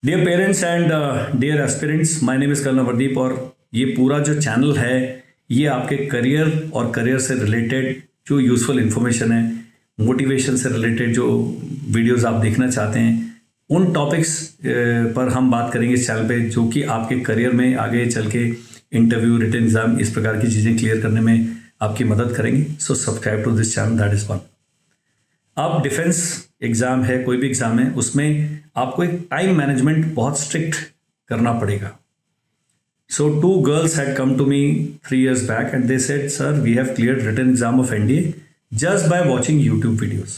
Dear parents and dear aspirants, my name is colonel Navardeep और ये पूरा जो चैनल है ये आपके करियर और करियर से रिलेटेड जो यूज़फुल इन्फॉर्मेशन है, मोटिवेशन से रिलेटेड जो वीडियोस आप देखना चाहते हैं, उन टॉपिक्स पर हम बात करेंगे इस चैनल पे, जो कि आपके करियर में आगे चल के इंटरव्यू, रिटन एग्जाम, इस प्रकार की चीज़ें क्लियर करने में आपकी मदद करेंगी। So subscribe to this channel, that is one. अब डिफेंस एग्ज़ाम है, कोई भी एग्ज़ाम है, उसमें आपको एक टाइम मैनेजमेंट बहुत स्ट्रिक्ट करना पड़ेगा। सो 2 girls had come to me 3 years back and they said, sir, we have cleared written exam of NDA just by watching YouTube videos.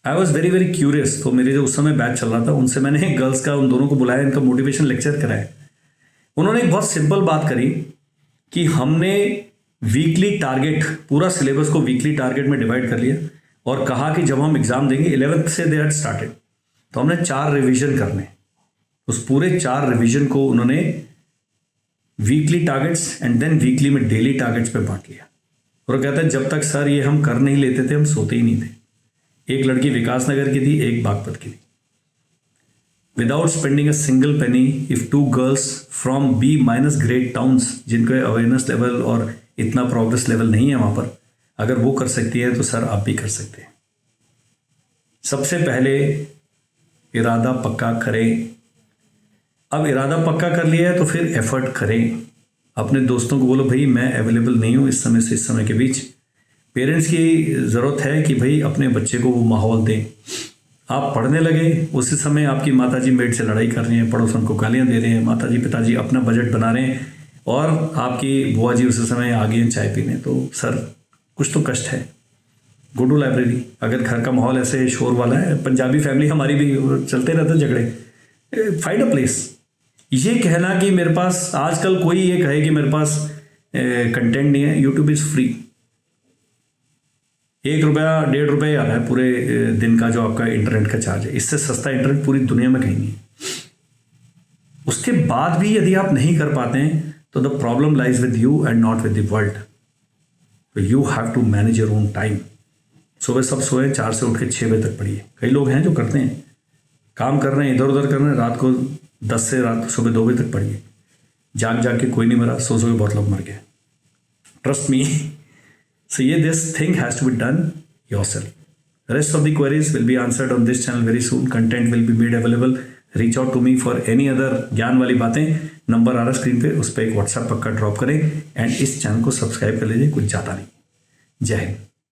I was very very curious। तो मेरे जो उस समय batch चल रहा था, उनसे मैंने गर्ल्स का, उन दोनों को बुलाया, इनका मोटिवेशन लेक्चर कराया। उन्होंने एक बहुत सिंपल बात करी कि हमने वीकली टारगेट, पूरा सिलेबस को वीकली टारगेट में डिवाइड कर लिया और कहा कि जब हम एग्ज़ाम देंगे 11th से दे हैड स्टार्टेड, तो हमने 4 रिवीजन करने। उस पूरे 4 रिवीजन को उन्होंने weekly targets and then weekly में डेली टारगेट्स पे बांट लिया। और कहता है जब तक सर ये हम कर नहीं लेते थे, हम सोते ही नहीं थे। एक लड़की विकास नगर की थी, एक बागपत की थी। Without spending a single penny, if 2 girls from B- grade towns, जिनका अवेयरनेस लेवल और इतना प्रोग्रेस लेवल नहीं है वहाँ पर, अगर वो कर सकती है तो सर आप भी कर सकते हैं। सबसे पहले इरादा पक्का करें। अब इरादा पक्का कर लिया है तो फिर एफर्ट करें। अपने दोस्तों को बोलो, भाई मैं अवेलेबल नहीं हूँ इस समय से इस समय के बीच। पेरेंट्स की ज़रूरत है कि भाई अपने बच्चे को वो माहौल दें। आप पढ़ने लगे, उसी समय आपकी माताजी मेड से लड़ाई कर रही हैं, पड़ोसन को गालियाँ दे रहे हैं, माताजी पिताजी अपना बजट बना रहे हैं और आपकी बुआ जी उसी समय आ गई हैं चाय पीने, तो सर कुछ तो कष्ट है। Go to library. अगर घर का माहौल ऐसे शोर वाला है, पंजाबी फैमिली हमारी भी, चलते रहते झगड़े, फाइंड अ प्लेस। ये कहना कि मेरे पास आजकल कोई ये कहे कि मेरे पास कंटेंट नहीं है, यूट्यूब इज़ फ्री। 1 रुपया 1.5 रुपये आता है पूरे दिन का जो आपका इंटरनेट का चार्ज है। इससे सस्ता इंटरनेट पूरी दुनिया में कहीं नहीं है। उसके बाद भी यदि आप नहीं कर पाते हैं तो the problem lies with you and not with the world. तो you have to manage your own time. सुबह सब सोए, 4 से उठ के 6 बजे तक पढ़िए। कई लोग हैं जो करते हैं, काम कर रहे हैं, इधर उधर कर रहे हैं, रात को 10 से सुबह 2 बजे तक पढ़िए। जाग जाग के कोई नहीं मरा, सो के बहुत लोग मर गए। Trust me. सो ये this thing has to be done yourself. Rest of the queries will be answered on this channel very soon. Content will be made available. Reach out to me for any other ज्ञान वाली बातें। Number आ रहा screen पे, उस पर एक WhatsApp पक्का drop करें एंड इस चैनल को सब्सक्राइब कर लीजिए। कुछ ज़्यादा नहीं। जय हिंद।